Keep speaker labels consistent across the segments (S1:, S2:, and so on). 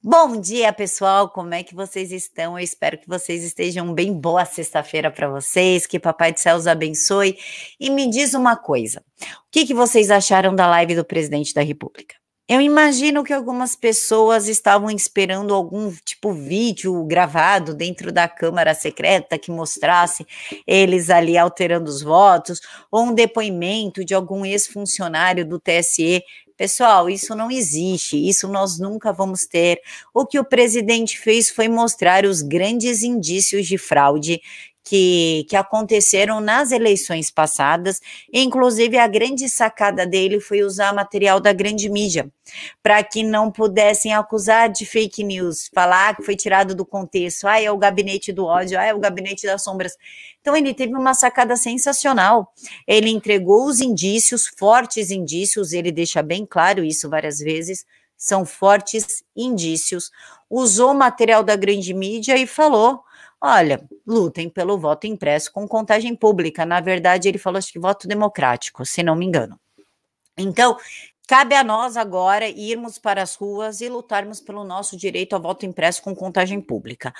S1: Bom dia, pessoal. Como é que vocês estão? Eu espero que vocês estejam bem. Boa sexta-feira para vocês. Que Papai do Céu os abençoe. E me diz uma coisa: o que vocês acharam da live do presidente da República? Eu imagino que algumas pessoas estavam esperando algum tipo vídeo gravado dentro da Câmara Secreta que mostrasse eles ali alterando os votos, ou um depoimento de algum ex-funcionário do TSE. Pessoal, isso não existe, isso nós nunca vamos ter. O que o presidente fez foi mostrar os grandes indícios de fraude que aconteceram nas eleições passadas. Inclusive, a grande sacada dele foi usar material da grande mídia, para que não pudessem acusar de fake news, falar que foi tirado do contexto, é o gabinete do ódio, é o gabinete das sombras. Então, ele teve uma sacada sensacional. Ele entregou os indícios, fortes indícios, ele deixa bem claro isso várias vezes, são fortes indícios, usou o material da grande mídia e falou: olha, lutem pelo voto impresso com contagem pública. Na verdade, ele falou, acho que voto democrático, se não me engano. Então, cabe a nós agora irmos para as ruas e lutarmos pelo nosso direito ao voto impresso com contagem pública.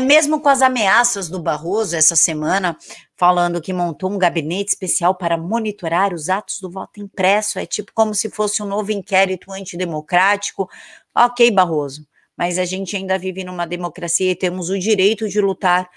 S1: Mesmo com as ameaças do Barroso essa semana, falando que montou um gabinete especial para monitorar os atos do voto impresso, é tipo como se fosse um novo inquérito antidemocrático. Ok, Barroso, mas a gente ainda vive numa democracia e temos o direito de lutar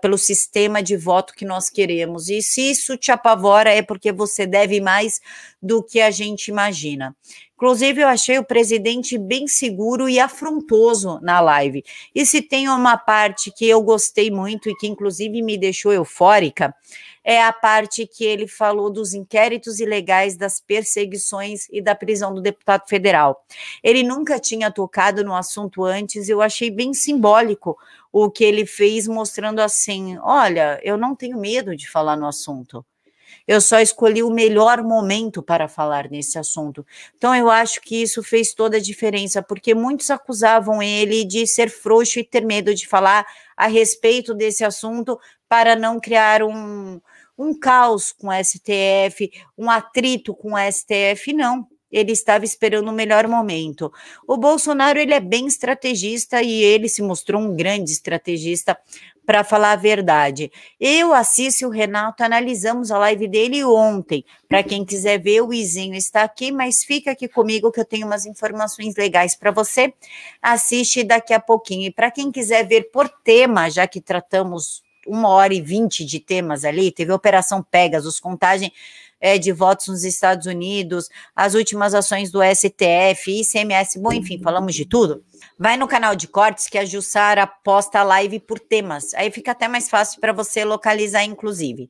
S1: pelo sistema de voto que nós queremos. E se isso te apavora, é porque você deve mais do que a gente imagina. Inclusive, eu achei o presidente bem seguro e afrontoso na live. E se tem uma parte que eu gostei muito e que, inclusive, me deixou eufórica, é a parte que ele falou dos inquéritos ilegais, das perseguições e da prisão do deputado federal. Ele nunca tinha tocado no assunto antes, eu achei bem simbólico o que ele fez, mostrando assim, olha, eu não tenho medo de falar no assunto. Eu só escolhi o melhor momento para falar nesse assunto. Então, eu acho que isso fez toda a diferença, porque muitos acusavam ele de ser frouxo e ter medo de falar a respeito desse assunto para não criar um caos com o STF, um atrito com o STF. Não. Ele estava esperando o melhor momento. O Bolsonaro, ele é bem estrategista e ele se mostrou um grande estrategista, para falar a verdade. Eu, a Cícia e o Renato analisamos a live dele ontem. Para quem quiser ver, o Izinho está aqui, mas fica aqui comigo que eu tenho umas informações legais para você. Assiste daqui a pouquinho. E para quem quiser ver por tema, já que tratamos 1h20 de temas ali, teve Operação Pegasus, contagem de votos nos Estados Unidos, as últimas ações do STF, ICMS, bom, enfim, falamos de tudo. Vai no canal de cortes que a Jussara posta a live por temas, aí fica até mais fácil para você localizar, inclusive.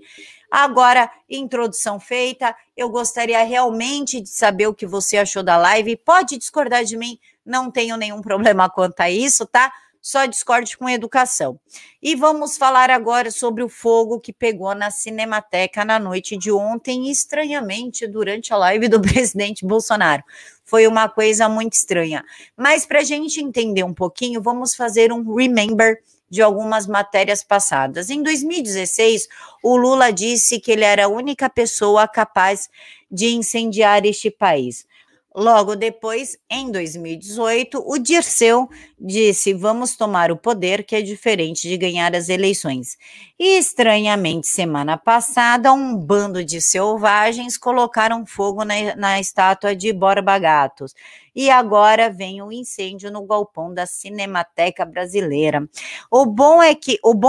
S1: Agora, introdução feita, eu gostaria realmente de saber o que você achou da live, pode discordar de mim, não tenho nenhum problema quanto a isso, tá? Só discorde com educação. E vamos falar agora sobre o fogo que pegou na Cinemateca na noite de ontem, estranhamente, durante a live do presidente Bolsonaro. Foi uma coisa muito estranha. Mas para a gente entender um pouquinho, vamos fazer um remember de algumas matérias passadas. Em 2016, o Lula disse que ele era a única pessoa capaz de incendiar este país. Logo depois, em 2018, o Dirceu disse: vamos tomar o poder, que é diferente de ganhar as eleições. E, estranhamente, semana passada, um bando de selvagens colocaram fogo na estátua de Borba Gatos. E agora vem o incêndio no galpão da Cinemateca Brasileira. O bom,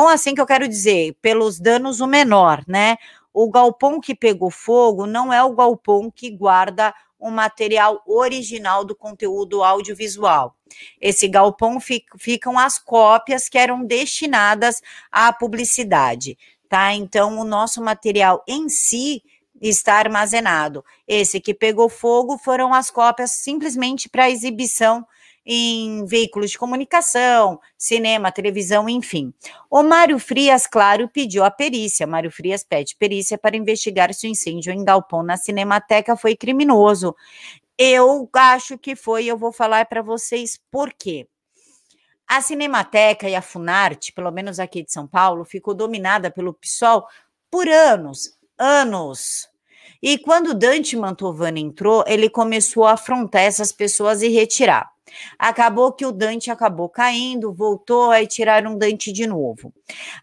S1: assim que eu quero dizer, pelos danos o menor, né? O galpão que pegou fogo não é o galpão que guarda o material original do conteúdo audiovisual. Esse galpão ficam as cópias que eram destinadas à publicidade, tá? Então, o nosso material em si está armazenado. Esse que pegou fogo foram as cópias simplesmente para exibição em veículos de comunicação, cinema, televisão, enfim. O Mário Frias, claro, pediu a perícia. Mário Frias pede perícia para investigar se o incêndio em galpão na Cinemateca foi criminoso. Eu acho que foi, eu vou falar para vocês por quê. A Cinemateca e a Funarte, pelo menos aqui de São Paulo, ficou dominada pelo PSOL por anos. E quando Dante Mantovani entrou, ele começou a afrontar essas pessoas e retirar. Acabou que o Dante acabou caindo, voltou, aí tiraram o Dante de novo.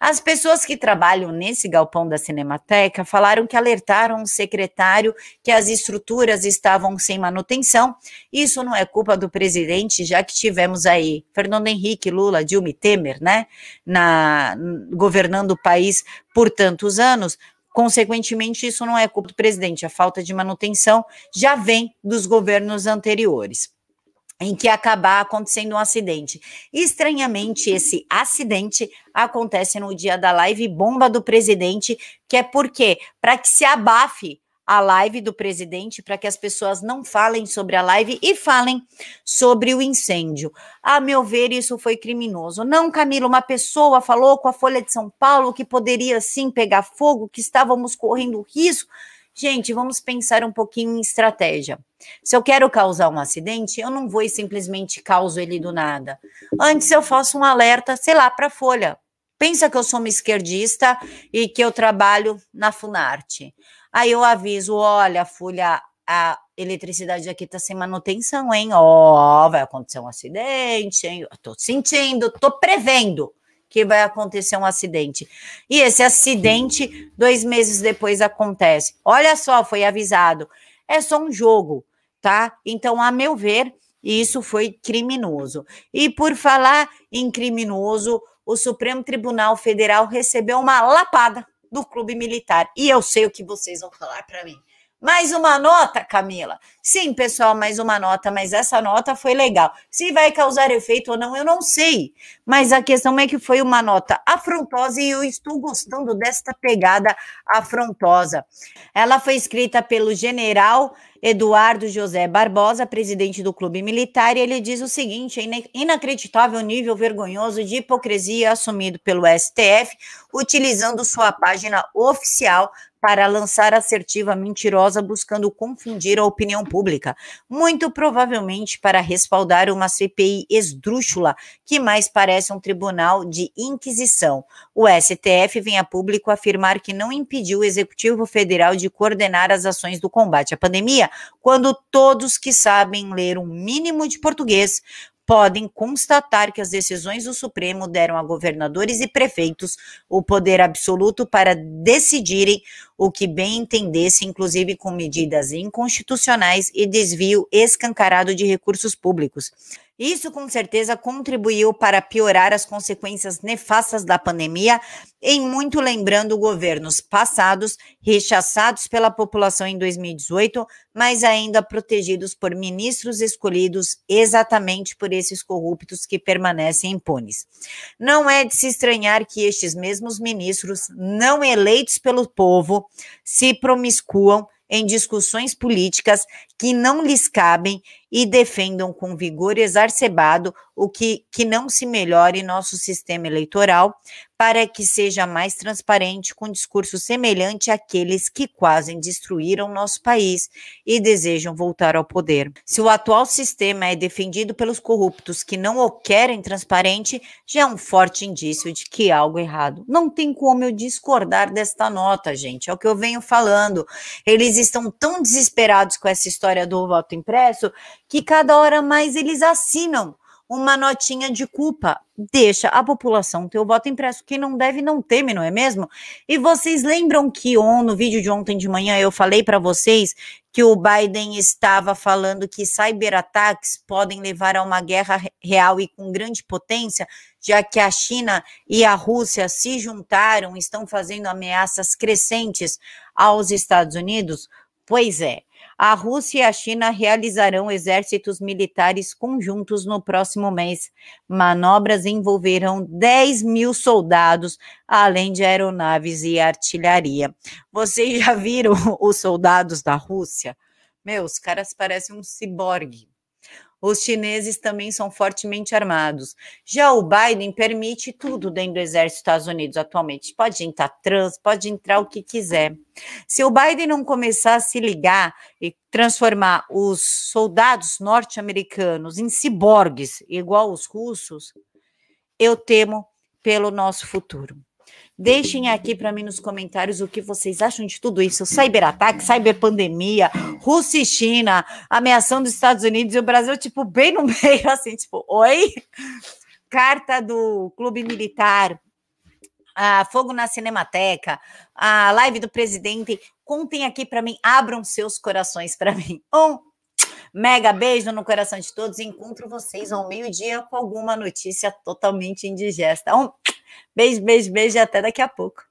S1: As pessoas que trabalham nesse galpão da Cinemateca falaram que alertaram o secretário que as estruturas estavam sem manutenção. Isso não é culpa do presidente, já que tivemos aí Fernando Henrique, Lula, Dilma e Temer, né, governando o país por tantos anos. Consequentemente, isso não é culpa do presidente, a falta de manutenção já vem dos governos anteriores, em que acabar acontecendo um acidente. Estranhamente, esse acidente acontece no dia da live bomba do presidente, que é por quê? Para que se abafe a live do presidente, para que as pessoas não falem sobre a live e falem sobre o incêndio. A meu ver, isso foi criminoso. Não, Camila, uma pessoa falou com a Folha de São Paulo que poderia sim pegar fogo, que estávamos correndo risco. Gente, vamos pensar um pouquinho em estratégia. Se eu quero causar um acidente, eu não vou e simplesmente causo ele do nada. Antes eu faço um alerta, sei lá, para a Folha. Pensa que eu sou uma esquerdista e que eu trabalho na Funarte. Aí eu aviso, olha, Folha, a eletricidade aqui está sem manutenção, hein? Ó, vai acontecer um acidente, hein? Eu tô sentindo, tô prevendo que vai acontecer um acidente. E esse acidente, 2 meses depois, acontece. Olha só, foi avisado. É só um jogo, tá? Então, a meu ver, isso foi criminoso. E por falar em criminoso, o Supremo Tribunal Federal recebeu uma lapada do Clube Militar. E eu sei o que vocês vão falar para mim. Mais uma nota, Camila? Sim, pessoal, mais uma nota, mas essa nota foi legal. Se vai causar efeito ou não, eu não sei. Mas a questão é que foi uma nota afrontosa e eu estou gostando desta pegada afrontosa. Ela foi escrita pelo general Eduardo José Barbosa, presidente do Clube Militar, e ele diz o seguinte: é inacreditável nível vergonhoso de hipocrisia assumido pelo STF, utilizando sua página oficial para lançar assertiva mentirosa buscando confundir a opinião pública, muito provavelmente para respaldar uma CPI esdrúxula que mais parece um tribunal de inquisição. O STF vem a público afirmar que não impediu o Executivo Federal de coordenar as ações do combate à pandemia, quando todos que sabem ler um mínimo de português podem constatar que as decisões do Supremo deram a governadores e prefeitos o poder absoluto para decidirem o que bem entendesse, inclusive com medidas inconstitucionais e desvio escancarado de recursos públicos. Isso, com certeza, contribuiu para piorar as consequências nefastas da pandemia, em muito lembrando governos passados, rechaçados pela população em 2018, mas ainda protegidos por ministros escolhidos exatamente por esses corruptos que permanecem impunes. Não é de se estranhar que estes mesmos ministros, não eleitos pelo povo, se promiscuam em discussões políticas que não lhes cabem e defendam com vigor exacerbado o que não se melhore nosso sistema eleitoral para que seja mais transparente, com discurso semelhante àqueles que quase destruíram nosso país e desejam voltar ao poder. Se o atual sistema é defendido pelos corruptos que não o querem transparente, já é um forte indício de que há algo errado. Não tem como eu discordar desta nota, gente, é o que eu venho falando. Eles estão tão desesperados com essa história do voto impresso que cada hora mais eles assinam uma notinha de culpa. Deixa a população ter o voto impresso. Quem não deve não teme, não é mesmo? E vocês lembram que no vídeo de ontem de manhã eu falei para vocês que o Biden estava falando que cyberataques podem levar a uma guerra real e com grande potência, já que a China e a Rússia se juntaram, estão fazendo ameaças crescentes aos Estados Unidos? Pois é. A Rússia e a China realizarão exércitos militares conjuntos no próximo mês. Manobras envolverão 10 mil soldados, além de aeronaves e artilharia. Vocês já viram os soldados da Rússia? Os caras parecem um ciborgue. Os chineses também são fortemente armados. Já o Biden permite tudo dentro do exército dos Estados Unidos atualmente. Pode entrar trans, pode entrar o que quiser. Se o Biden não começar a se ligar e transformar os soldados norte-americanos em ciborgues, igual os russos, eu temo pelo nosso futuro. Deixem aqui para mim nos comentários o que vocês acham de tudo isso. Cyberataque, cyberpandemia, Rússia e China, ameaçando os Estados Unidos e o Brasil, tipo, bem no meio, assim, tipo, oi? Carta do Clube Militar, fogo na Cinemateca, a live do presidente. Contem aqui para mim, abram seus corações para mim. Mega beijo no coração de todos. Encontro vocês ao meio-dia com alguma notícia totalmente indigesta. Beijo, beijo, beijo e até daqui a pouco.